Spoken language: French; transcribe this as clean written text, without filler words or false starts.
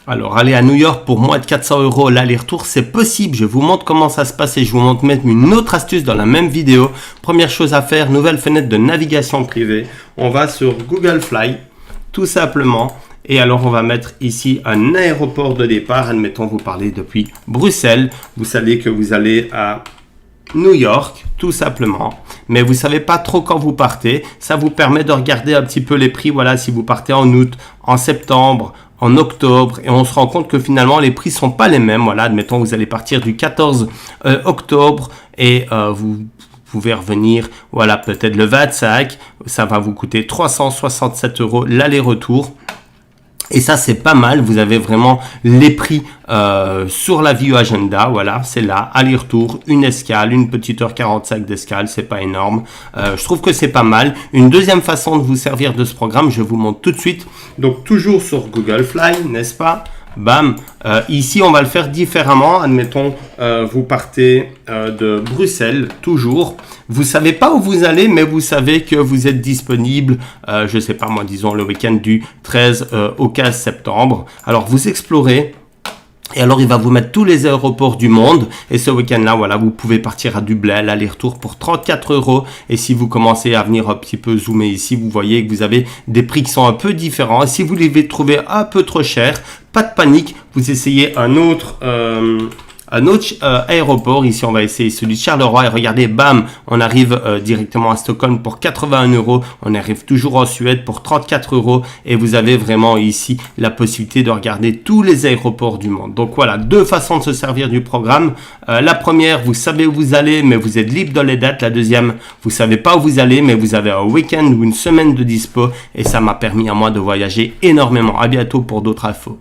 Alors, aller à New York pour moins de 400 € l'aller-retour, c'est possible. Je vous montre comment ça se passe et je vous montre même une autre astuce dans la même vidéo. Première chose à faire, nouvelle fenêtre de navigation privée. On va sur Google Fly, tout simplement. Et alors, on va mettre ici un aéroport de départ. Admettons, vous parlez depuis Bruxelles. Vous savez que vous allez à New York, tout simplement. Mais vous savez pas trop quand vous partez. Ça vous permet de regarder un petit peu les prix. Voilà, si vous partez en août, en septembre, en octobre, et on se rend compte que finalement les prix sont pas les mêmes. Voilà, admettons vous allez partir du 14 octobre et vous pouvez revenir, voilà, peut-être le 25, ça va vous coûter 367 € l'aller-retour. Et ça, c'est pas mal. Vous avez vraiment les prix sur la View Agenda. Voilà, c'est là, aller-retour, une escale, une petite heure 45 d'escale. C'est pas énorme. Je trouve que c'est pas mal. Une deuxième façon de vous servir de ce programme, je vous montre tout de suite. Donc, toujours sur Google Fly, n'est-ce pas? Bam. Ici, on va le faire différemment. Admettons, vous partez de Bruxelles, toujours. Vous savez pas où vous allez, mais vous savez que vous êtes disponible, je sais pas moi, disons le week-end du 13 au 15 septembre. Alors, vous explorez. Et alors, il va vous mettre tous les aéroports du monde. Et ce week-end-là, voilà, vous pouvez partir à Dublin, l'aller-retour pour 34 €. Et si vous commencez à venir un petit peu zoomer ici, vous voyez que vous avez des prix qui sont un peu différents. Et si vous les trouvez un peu trop cher, pas de panique. Vous essayez un autre aéroport. Ici, on va essayer celui de Charleroi. Et regardez, bam, on arrive directement à Stockholm pour 81 €. On arrive toujours en Suède pour 34 €. Et vous avez vraiment ici la possibilité de regarder tous les aéroports du monde. Donc voilà, deux façons de se servir du programme. La première, vous savez où vous allez, mais vous êtes libre dans les dates. La deuxième, vous savez pas où vous allez, mais vous avez un week-end ou une semaine de dispo. Et ça m'a permis à moi de voyager énormément. À bientôt pour d'autres infos.